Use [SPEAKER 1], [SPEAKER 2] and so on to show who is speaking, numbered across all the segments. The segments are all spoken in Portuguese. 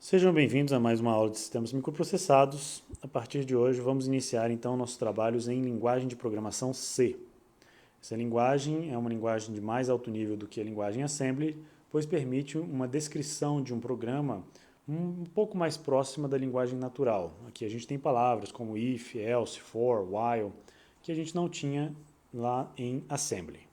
[SPEAKER 1] Sejam bem-vindos a mais uma aula de sistemas microprocessados. A partir de hoje vamos iniciar então nossos trabalhos em linguagem de programação C. Essa linguagem é uma linguagem de mais alto nível do que a linguagem Assembly, pois permite uma descrição de um programa um pouco mais próxima da linguagem natural. Aqui a gente tem palavras como if, else, for, while, que a gente não tinha lá em Assembly.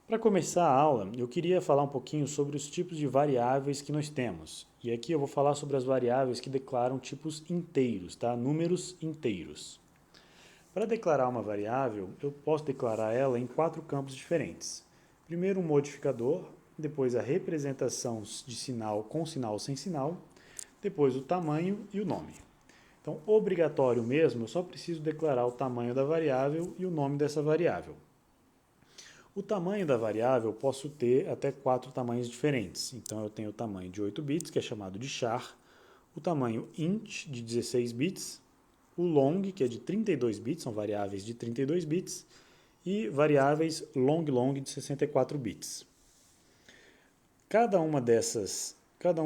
[SPEAKER 1] Para começar a aula, eu queria falar um pouquinho sobre os tipos de variáveis que nós temos. E aqui eu vou falar sobre as variáveis que declaram tipos inteiros, tá? Números inteiros. Para declarar uma variável, eu posso declarar ela em 4 campos diferentes. Primeiro um modificador, depois a representação de sinal com sinal ou sem sinal, depois o tamanho e o nome. Então, obrigatório mesmo, eu só preciso declarar o tamanho da variável e o nome dessa variável. O tamanho da variável eu posso ter até 4 tamanhos diferentes. Então eu tenho o tamanho de 8 bits, que é chamado de char, o tamanho int, de 16 bits, o long, que é de 32 bits, são variáveis de 32 bits, e variáveis long de 64 bits. Cada um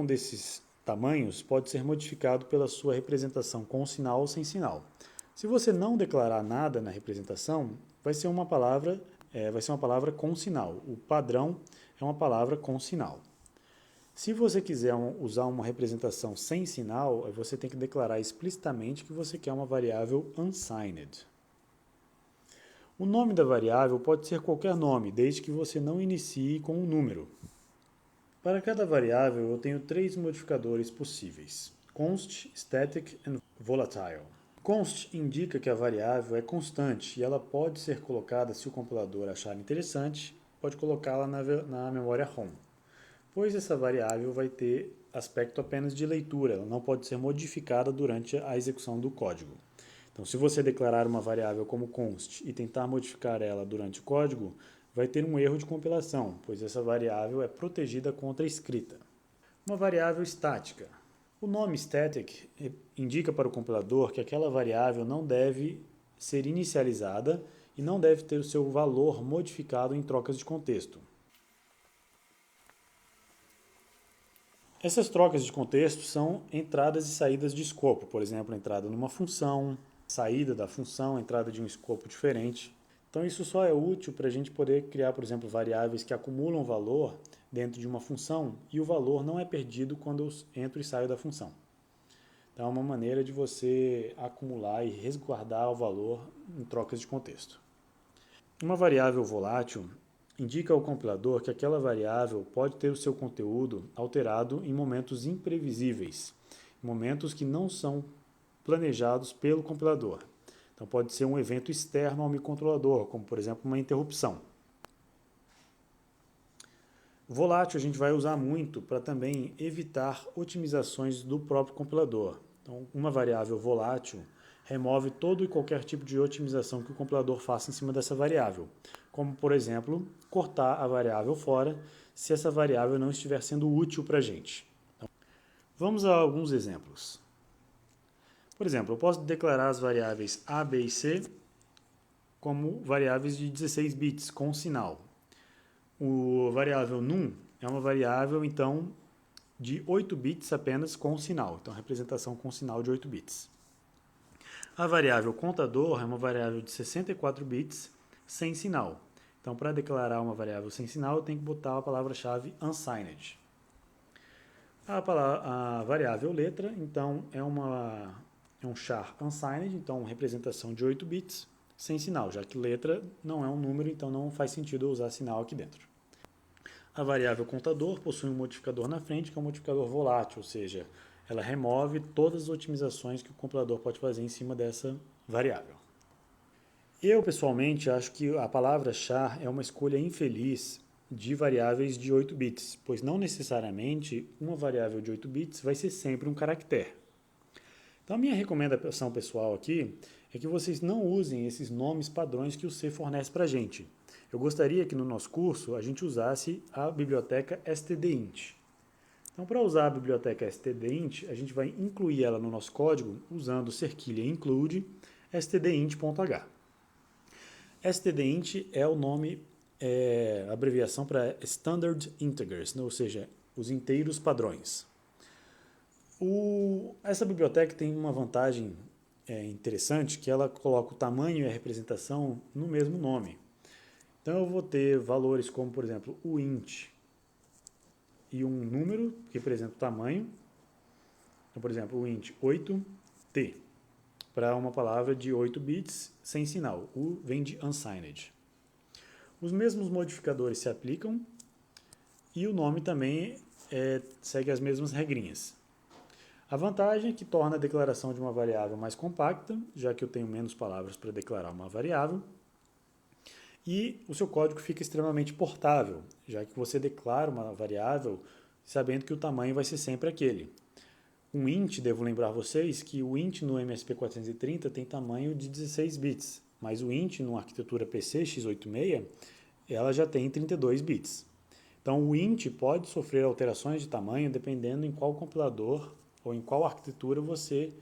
[SPEAKER 1] desses tamanhos pode ser modificado pela sua representação com sinal ou sem sinal. Se você não declarar nada na representação, vai ser uma palavra com sinal. O padrão é uma palavra com sinal. Se você quiser usar uma representação sem sinal, você tem que declarar explicitamente que você quer uma variável unsigned. O nome da variável pode ser qualquer nome, desde que você não inicie com um número. Para cada variável, eu tenho 3 modificadores possíveis: const, static e volatile. Const indica que a variável é constante e ela pode ser colocada, se o compilador achar interessante, pode colocá-la na memória ROM, pois essa variável vai ter aspecto apenas de leitura, ela não pode ser modificada durante a execução do código. Então, se você declarar uma variável como const e tentar modificar ela durante o código, vai ter um erro de compilação, pois essa variável é protegida contra a escrita. Uma variável estática. O nome static indica para o compilador que aquela variável não deve ser inicializada e não deve ter o seu valor modificado em trocas de contexto. Essas trocas de contexto são entradas e saídas de escopo, por exemplo, entrada numa função, saída da função, entrada de um escopo diferente. Então isso só é útil para a gente poder criar, por exemplo, variáveis que acumulam valor dentro de uma função e o valor não é perdido quando eu entro e saio da função. Então é uma maneira de você acumular e resguardar o valor em trocas de contexto. Uma variável volátil indica ao compilador que aquela variável pode ter o seu conteúdo alterado em momentos imprevisíveis, momentos que não são planejados pelo compilador. Então pode ser um evento externo ao microcontrolador, como por exemplo uma interrupção. Volátil a gente vai usar muito para também evitar otimizações do próprio compilador. Então, uma variável volátil remove todo e qualquer tipo de otimização que o compilador faça em cima dessa variável, como, por exemplo, cortar a variável fora se essa variável não estiver sendo útil para a gente. Então, vamos a alguns exemplos. Por exemplo, eu posso declarar as variáveis A, B e C como variáveis de 16 bits, com sinal. O variável num é uma variável, então, de 8 bits apenas com sinal. Então, representação com sinal de 8 bits. A variável contador é uma variável de 64 bits sem sinal. Então, para declarar uma variável sem sinal, eu tenho que botar a palavra-chave unsigned. A variável letra, então, é um char unsigned, então representação de 8 bits sem sinal, já que letra não é um número, então não faz sentido eu usar sinal aqui dentro. A variável contador possui um modificador na frente, que é um modificador volátil, ou seja, ela remove todas as otimizações que o compilador pode fazer em cima dessa variável. Eu, pessoalmente, acho que a palavra char é uma escolha infeliz de variáveis de 8 bits, pois não necessariamente uma variável de 8 bits vai ser sempre um caractere. Então, a minha recomendação pessoal aqui é que vocês não usem esses nomes padrões que o C fornece para a gente. Eu gostaria que no nosso curso a gente usasse a biblioteca stdint. Então, para usar a biblioteca stdint, a gente vai incluir ela no nosso código usando cerquilha include stdint.h. stdint é o nome, a abreviação para Standard Integers, ou seja, os inteiros padrões. Essa biblioteca tem uma vantagem interessante, que ela coloca o tamanho e a representação no mesmo nome. Então eu vou ter valores como, por exemplo, o int e um número que representa o tamanho. Então, por exemplo, o int 8t, para uma palavra de 8 bits sem sinal. O vem de unsigned. Os mesmos modificadores se aplicam e o nome também segue as mesmas regrinhas. A vantagem é que torna a declaração de uma variável mais compacta, já que eu tenho menos palavras para declarar uma variável, e o seu código fica extremamente portável, já que você declara uma variável sabendo que o tamanho vai ser sempre aquele. Um int, devo lembrar vocês que o int no MSP430 tem tamanho de 16 bits, mas o int numa arquitetura PC x86, ela já tem 32 bits. Então o int pode sofrer alterações de tamanho dependendo em qual compilador ou em qual arquitetura você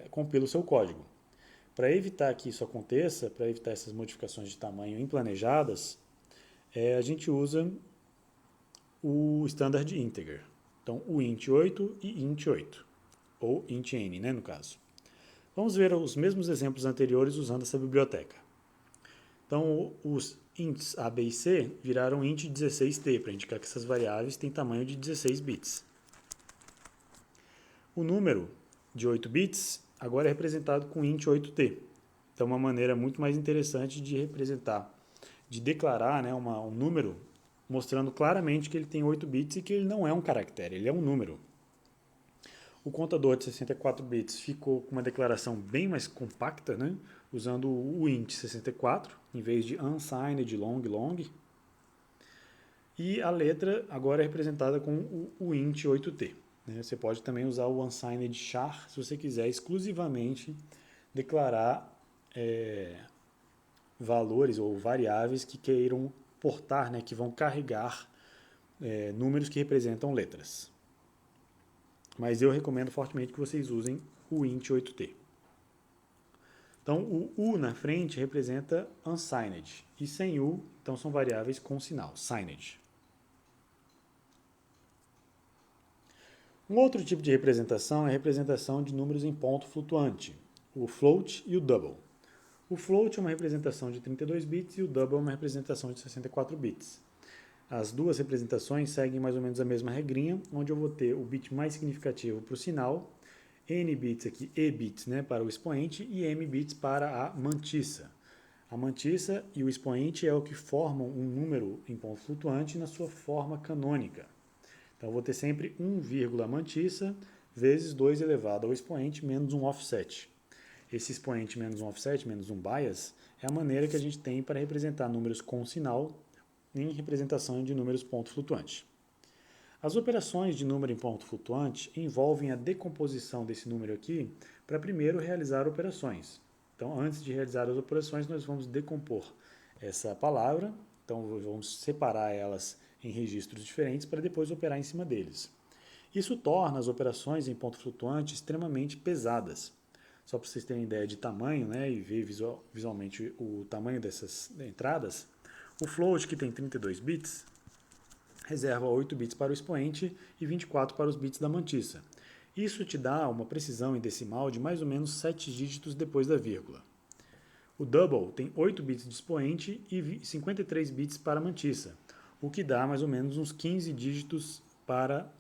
[SPEAKER 1] compila o seu código. Para evitar que isso aconteça, para evitar essas modificações de tamanho implanejadas, a gente usa o standard integer. Então, o int8 e int8, ou int-n, né, no caso. Vamos ver os mesmos exemplos anteriores usando essa biblioteca. Então, os ints a, b e c viraram int 16t, para indicar que essas variáveis têm tamanho de 16 bits. O número de 8 bits agora é representado com int 8t. Então, uma maneira muito mais interessante de representar, de declarar, né, um número, mostrando claramente que ele tem 8 bits e que ele não é um caractere, ele é um número. O contador de 64 bits ficou com uma declaração bem mais compacta, né, usando o int 64, em vez de unsigned, long. E a letra agora é representada com o int 8t. Você pode também usar o unsigned char se você quiser exclusivamente declarar valores ou variáveis que queiram portar, né, que vão carregar números que representam letras. Mas eu recomendo fortemente que vocês usem o int 8t. Então, o u na frente representa unsigned, e sem u, então são variáveis com sinal, signed. Um outro tipo de representação é a representação de números em ponto flutuante, o float e o double. O float é uma representação de 32 bits e o double é uma representação de 64 bits. As duas representações seguem mais ou menos a mesma regrinha, onde eu vou ter o bit mais significativo para o sinal, n bits aqui, e bits, né, para o expoente e m bits para a mantissa. A mantissa e o expoente é o que formam um número em ponto flutuante na sua forma canônica. Então, eu vou ter sempre 1, mantissa vezes 2 elevado ao expoente menos um offset. Esse expoente menos um offset, menos um bias, é a maneira que a gente tem para representar números com sinal em representação de números ponto flutuante. As operações de número em ponto flutuante envolvem a decomposição desse número aqui para primeiro realizar operações. Então, antes de realizar as operações, nós vamos decompor essa palavra, então vamos separar elas em registros diferentes para depois operar em cima deles. Isso torna as operações em ponto flutuante extremamente pesadas. Só para vocês terem ideia de tamanho, né, e ver visualmente o tamanho dessas entradas, o float, que tem 32 bits, reserva 8 bits para o expoente e 24 para os bits da mantissa. Isso te dá uma precisão em decimal de mais ou menos 7 dígitos depois da vírgula. O double tem 8 bits de expoente e 53 bits para a mantissa, o que dá mais ou menos uns 15 dígitos para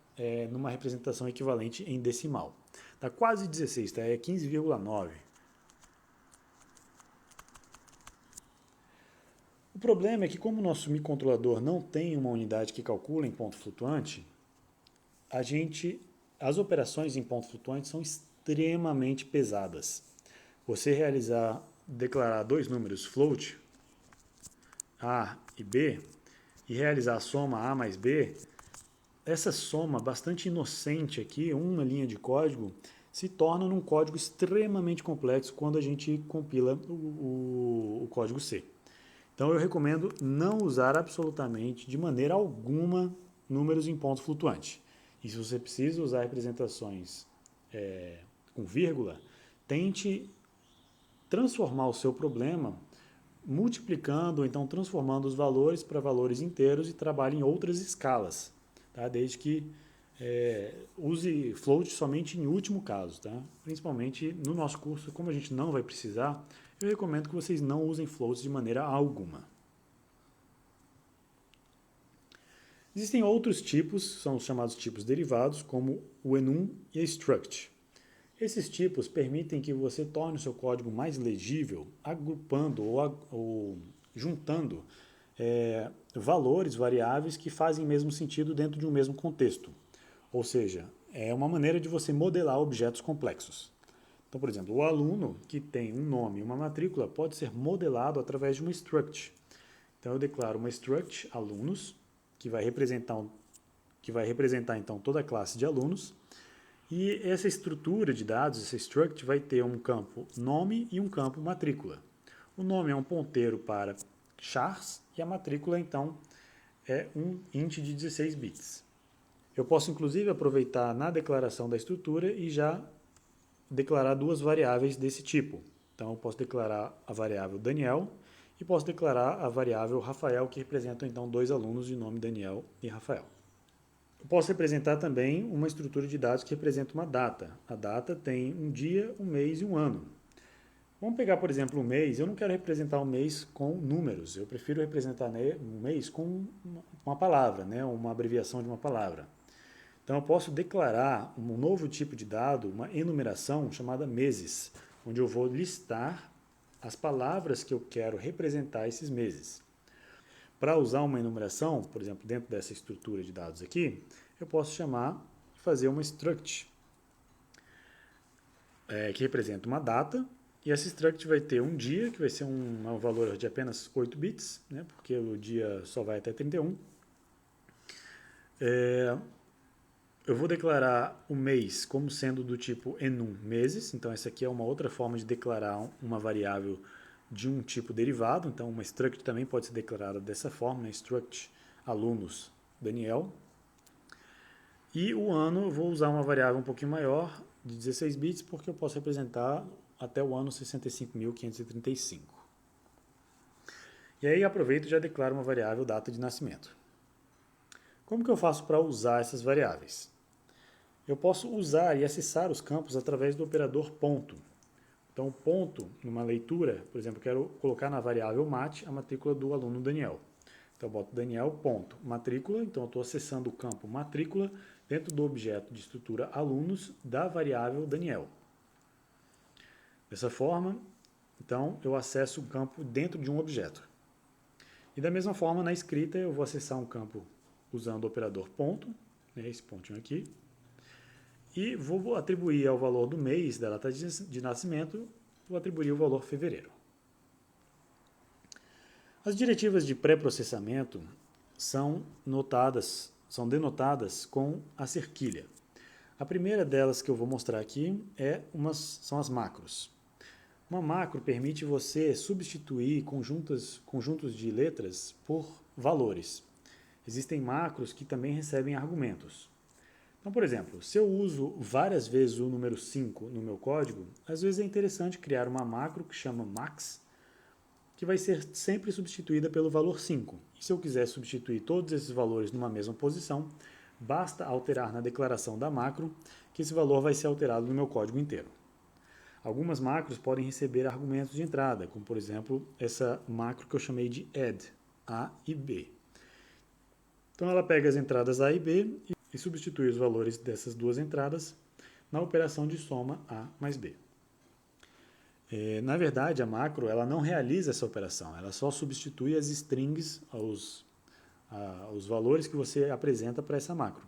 [SPEAKER 1] numa representação equivalente em decimal. Dá quase 16, tá? É 15,9. O problema é que, como o nosso microcontrolador não tem uma unidade que calcula em ponto flutuante, as operações em ponto flutuante são extremamente pesadas. Você declarar dois números float, A e B, e realizar a soma A mais B, essa soma bastante inocente aqui, uma linha de código, se torna num código extremamente complexo quando a gente compila o código C. Então eu recomendo não usar absolutamente, de maneira alguma, números em ponto flutuante. E se você precisa usar representações com vírgula, tente transformar o seu problema multiplicando ou então transformando os valores para valores inteiros e trabalhe em outras escalas, tá? Desde que use float somente em último caso, tá? Principalmente no nosso curso, como a gente não vai precisar, eu recomendo que vocês não usem floats de maneira alguma. Existem outros tipos, são os chamados tipos derivados, como o enum e a struct. Esses tipos permitem que você torne o seu código mais legível, agrupando ou juntando valores, variáveis que fazem mesmo sentido dentro de um mesmo contexto. Ou seja, é uma maneira de você modelar objetos complexos. Então, por exemplo, o aluno que tem um nome e uma matrícula pode ser modelado através de uma struct. Então, eu declaro uma struct alunos, que vai representar então toda a classe de alunos, e essa estrutura de dados, essa struct, vai ter um campo nome e um campo matrícula. O nome é um ponteiro para chars e a matrícula, então, é um int de 16 bits. Eu posso, inclusive, aproveitar na declaração da estrutura e já declarar duas variáveis desse tipo. Então, eu posso declarar a variável Daniel e posso declarar a variável Rafael, que representam, então, dois alunos de nome Daniel e Rafael. Eu posso representar também uma estrutura de dados que representa uma data. A data tem um dia, um mês e um ano. Vamos pegar, por exemplo, um mês. Eu não quero representar o mês com números. Eu prefiro representar um mês com uma palavra, né? Uma abreviação de uma palavra. Então, eu posso declarar um novo tipo de dado, uma enumeração chamada meses, onde eu vou listar as palavras que eu quero representar esses meses. Para usar uma enumeração, por exemplo, dentro dessa estrutura de dados aqui, eu posso chamar e fazer uma struct, que representa uma data, e essa struct vai ter um dia, que vai ser um valor de apenas 8 bits, né, porque o dia só vai até 31. Eu vou declarar o mês como sendo do tipo enum meses, então essa aqui é uma outra forma de declarar uma variável de um tipo derivado, então uma struct também pode ser declarada dessa forma, struct alunos Daniel. E o ano eu vou usar uma variável um pouquinho maior, de 16 bits, porque eu posso representar até o ano 65.535. E aí aproveito e já declaro uma variável data de nascimento. Como que eu faço para usar essas variáveis? Eu posso usar e acessar os campos através do operador ponto. Então, o ponto, numa leitura, por exemplo, eu quero colocar na variável mat a matrícula do aluno Daniel. Então, eu boto Daniel, ponto, matrícula, então eu estou acessando o campo matrícula dentro do objeto de estrutura alunos da variável Daniel. Dessa forma, então, eu acesso um campo dentro de um objeto. E da mesma forma, na escrita, eu vou acessar um campo usando o operador ponto, né, esse pontinho aqui, e vou atribuir ao valor do mês da data de nascimento, vou atribuir o valor fevereiro. As diretivas de pré-processamento são denotadas com a cerquilha. A primeira delas que eu vou mostrar aqui são as macros. Uma macro permite você substituir conjuntos de letras por valores. Existem macros que também recebem argumentos. Então, por exemplo, se eu uso várias vezes o número 5 no meu código, às vezes é interessante criar uma macro que chama max, que vai ser sempre substituída pelo valor 5. E se eu quiser substituir todos esses valores numa mesma posição, basta alterar na declaração da macro, que esse valor vai ser alterado no meu código inteiro. Algumas macros podem receber argumentos de entrada, como por exemplo essa macro que eu chamei de add, A e B. Então ela pega as entradas A e B e substitui os valores dessas duas entradas na operação de soma A mais B. Na verdade, a macro ela não realiza essa operação, ela só substitui as strings, os valores que você apresenta para essa macro.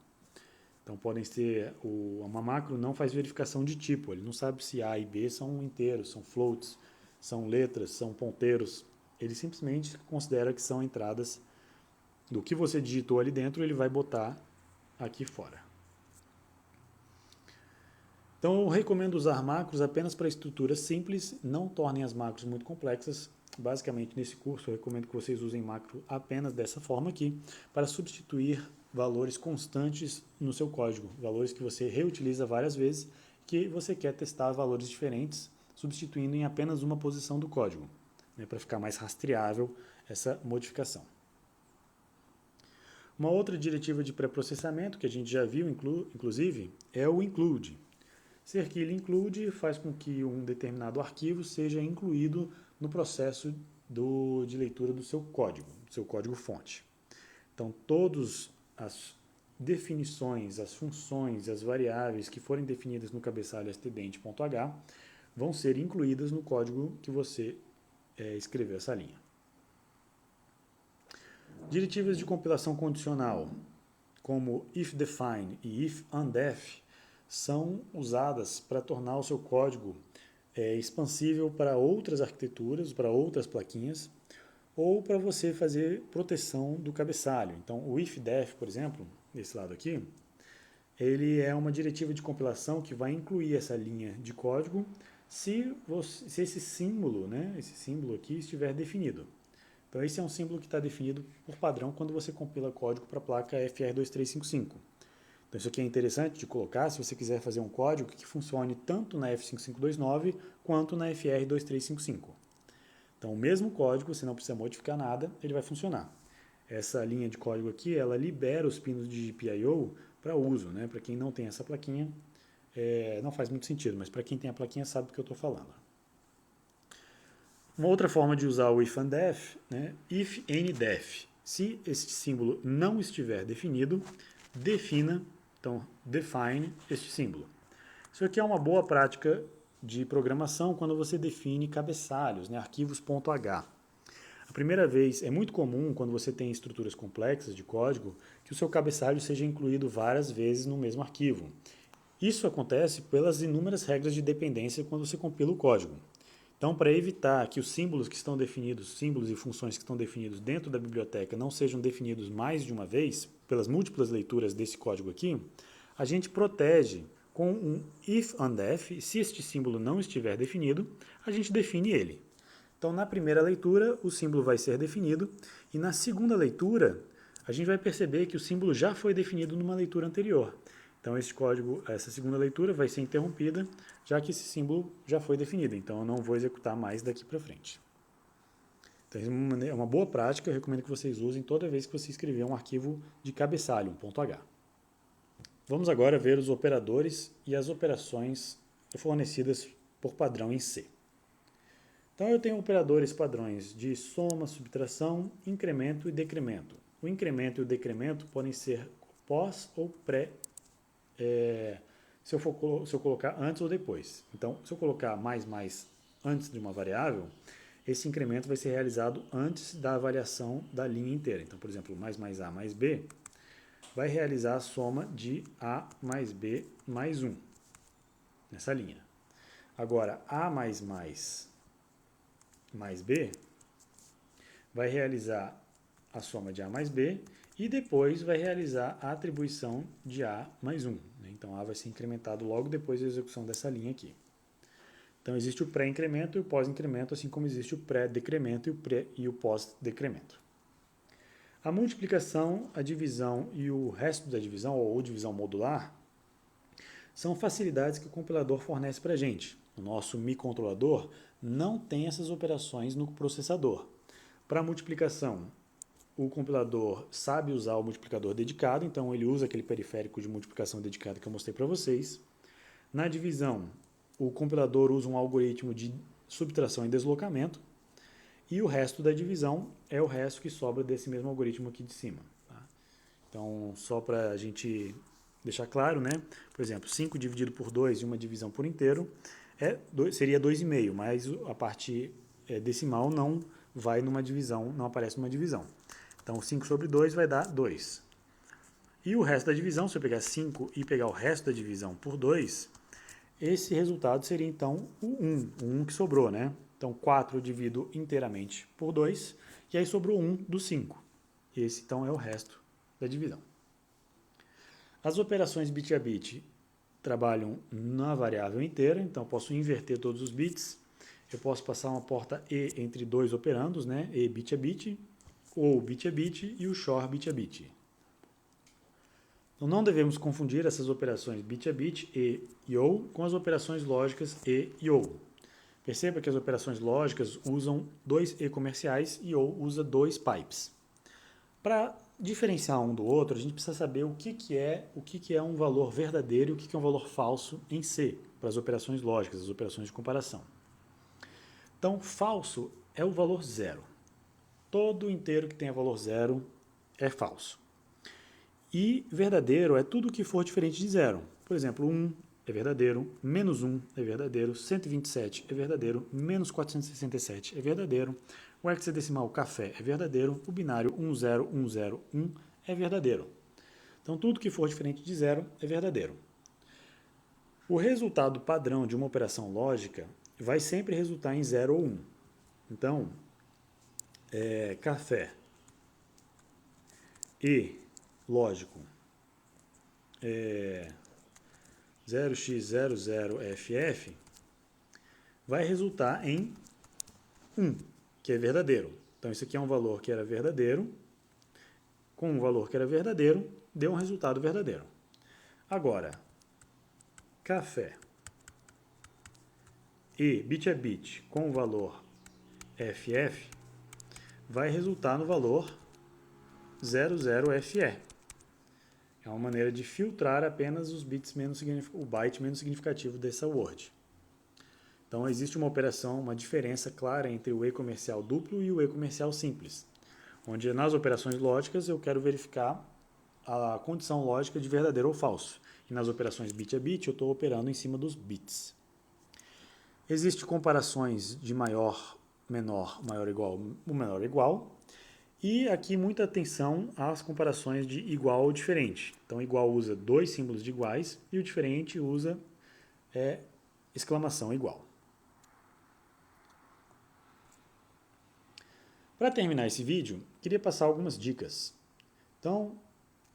[SPEAKER 1] Então podem ser, uma macro não faz verificação de tipo, ele não sabe se A e B são inteiros, são floats, são letras, são ponteiros. Ele simplesmente considera que são entradas do que você digitou ali dentro, ele vai botar aqui fora. Então eu recomendo usar macros apenas para estruturas simples, não tornem as macros muito complexas. Basicamente nesse curso eu recomendo que vocês usem macro apenas dessa forma aqui, para substituir valores constantes no seu código, valores que você reutiliza várias vezes, que você quer testar valores diferentes, substituindo em apenas uma posição do código, né, para ficar mais rastreável essa modificação. Uma outra diretiva de pré-processamento que a gente já viu, inclusive, é o include. Ser que ele include faz com que um determinado arquivo seja incluído no processo de leitura do seu código-fonte. Então, todas as definições, as funções, as variáveis que forem definidas no cabeçalho stdent.h vão ser incluídas no código que você escreveu essa linha. Diretivas de compilação condicional, como ifDefine e ifUndef, são usadas para tornar o seu código expansível para outras arquiteturas, para outras plaquinhas, ou para você fazer proteção do cabeçalho. Então, o ifDef, por exemplo, desse lado aqui, ele é uma diretiva de compilação que vai incluir essa linha de código se esse símbolo, esse símbolo aqui estiver definido. Então, esse é um símbolo que está definido por padrão quando você compila código para a placa FR2355. Então, isso aqui é interessante de colocar se você quiser fazer um código que funcione tanto na F5529 quanto na FR2355. Então, o mesmo código, você não precisa modificar nada, ele vai funcionar. Essa linha de código aqui, ela libera os pinos de GPIO para uso, Para quem não tem essa plaquinha, não faz muito sentido, mas para quem tem a plaquinha sabe do que eu estou falando. Uma outra forma de usar o ifUndef, ifNDef. Se esse símbolo não estiver definido, defina, então define este símbolo. Isso aqui é uma boa prática de programação quando você define cabeçalhos, arquivos.h. A primeira vez, é muito comum quando você tem estruturas complexas de código, que o seu cabeçalho seja incluído várias vezes no mesmo arquivo. Isso acontece pelas inúmeras regras de dependência quando você compila o código. Então, para evitar que os símbolos que estão definidos, símbolos e funções que estão definidos dentro da biblioteca não sejam definidos mais de uma vez, pelas múltiplas leituras desse código aqui, a gente protege com um ifUndef. Se este símbolo não estiver definido, a gente define ele. Então, na primeira leitura, o símbolo vai ser definido, e na segunda leitura, a gente vai perceber que o símbolo já foi definido numa leitura anterior. Então, esse código, essa segunda leitura vai ser interrompida, já que esse símbolo já foi definido. Então, eu não vou executar mais daqui para frente. Então, é uma boa prática, eu recomendo que vocês usem toda vez que você escrever um arquivo de cabeçalho, um .h. Vamos agora ver os operadores e as operações fornecidas por padrão em C. Então, eu tenho operadores padrões de soma, subtração, incremento e decremento. O incremento e o decremento podem ser pós ou pré, se eu colocar antes ou depois. Então, se eu colocar mais antes de uma variável, esse incremento vai ser realizado antes da avaliação da linha inteira. Então, por exemplo, mais A mais B vai realizar a soma de A mais B mais 1, nessa linha. Agora, A mais B vai realizar a soma de A mais B e depois vai realizar a atribuição de A mais 1. Então, A vai ser incrementado logo depois da execução dessa linha aqui. Então, existe o pré-incremento e o pós-incremento, assim como existe o pré-decremento e o pós-decremento. A multiplicação, a divisão e o resto da divisão, ou divisão modular, são facilidades que o compilador fornece para a gente. O nosso microcontrolador não tem essas operações no processador. Para a multiplicação, o compilador sabe usar o multiplicador dedicado, então ele usa aquele periférico de multiplicação dedicado que eu mostrei para vocês. Na divisão, o compilador usa um algoritmo de subtração e deslocamento, e o resto da divisão é o resto que sobra desse mesmo algoritmo aqui de cima. Tá? Então, só para a gente deixar claro, por exemplo, 5 dividido por 2 e uma divisão por inteiro seria 2,5, mas a parte decimal não vai numa divisão, não aparece numa divisão. Então, 5 sobre 2 vai dar 2. E o resto da divisão, se eu pegar 5 e pegar o resto da divisão por 2, esse resultado seria, então, o 1 que sobrou, Então, 4 eu divido inteiramente por 2, e aí sobrou 1 do 5. Esse, então, é o resto da divisão. As operações bit a bit trabalham na variável inteira, então eu posso inverter todos os bits, eu posso passar uma porta E entre dois operandos, E bit a bit, ou bit a bit e o XOR bit a bit. Então não devemos confundir essas operações bit a bit e OR com as operações lógicas e OR. Perceba que as operações lógicas usam 2 E comerciais e OR usa 2 pipes. Para diferenciar um do outro, a gente precisa saber o que é um valor verdadeiro e o que é um valor falso em C, para as operações lógicas, as operações de comparação. Então, falso é o valor zero. Todo inteiro que tenha valor zero é falso. E verdadeiro é tudo que for diferente de zero. Por exemplo, 1 é verdadeiro, menos 1 é verdadeiro, 127 é verdadeiro, menos 467 é verdadeiro, o hexadecimal café é verdadeiro, o binário 10101 é verdadeiro. Então, tudo que for diferente de zero é verdadeiro. O resultado padrão de uma operação lógica vai sempre resultar em 0 ou 1. Então, café e lógico 0x00ff vai resultar em 1, que é verdadeiro. Então, isso aqui é um valor que era verdadeiro, com um valor que era verdadeiro, deu um resultado verdadeiro. Agora, café e bit a bit com o valor FF vai resultar no valor 00FE. É uma maneira de filtrar apenas os bits o byte menos significativo dessa word. Então, existe uma operação, uma diferença clara entre o e-comercial duplo e o e-comercial simples, onde nas operações lógicas eu quero verificar a condição lógica de verdadeiro ou falso. E nas operações bit a bit eu estou operando em cima dos bits. Existem comparações de maior, menor, maior igual, o menor igual. E aqui muita atenção às comparações de igual ou diferente. Então, igual usa dois símbolos de iguais e o diferente usa exclamação igual. Para terminar esse vídeo, queria passar algumas dicas. Então,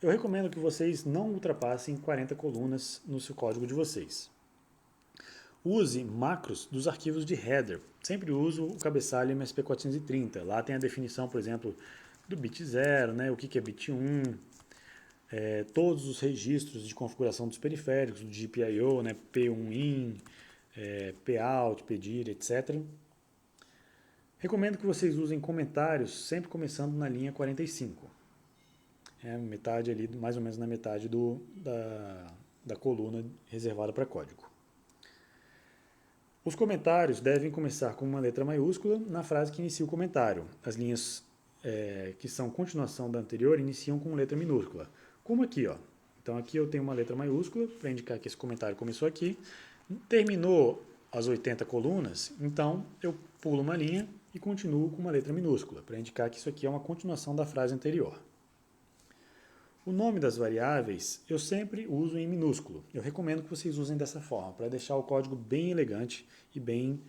[SPEAKER 1] eu recomendo que vocês não ultrapassem 40 colunas no seu código de vocês. Use macros dos arquivos de header. Sempre uso o cabeçalho MSP430. Lá tem a definição, por exemplo, do bit 0, né, o que é bit 1, todos os registros de configuração dos periféricos, do GPIO, né, P1in, Pout, Pdir, etc. Recomendo que vocês usem comentários sempre começando na linha 45. Metade ali, mais ou menos na metade da coluna reservada para código. Os comentários devem começar com uma letra maiúscula na frase que inicia o comentário. As linhas que são continuação da anterior iniciam com letra minúscula. Como aqui, ó. Então aqui eu tenho uma letra maiúscula para indicar que esse comentário começou aqui. Terminou as 80 colunas, então eu pulo uma linha e continuo com uma letra minúscula, para indicar que isso aqui é uma continuação da frase anterior. O nome das variáveis eu sempre uso em minúsculo. Eu recomendo que vocês usem dessa forma, para deixar o código bem elegante e bem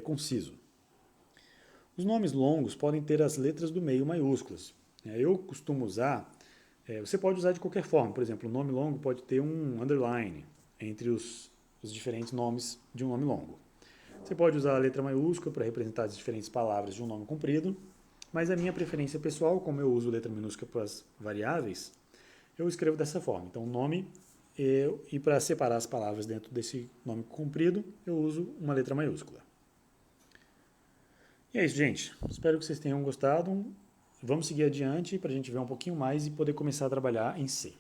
[SPEAKER 1] conciso. Os nomes longos podem ter as letras do meio maiúsculas. Eu costumo usar, você pode usar de qualquer forma, por exemplo, o nome longo pode ter um underline entre os diferentes nomes de um nome longo. Você pode usar a letra maiúscula para representar as diferentes palavras de um nome comprido, mas a minha preferência pessoal, como eu uso letra minúscula para as variáveis, eu escrevo dessa forma. Então, nome, e para separar as palavras dentro desse nome comprido, eu uso uma letra maiúscula. E é isso, gente. Espero que vocês tenham gostado. Vamos seguir adiante para a gente ver um pouquinho mais e poder começar a trabalhar em C.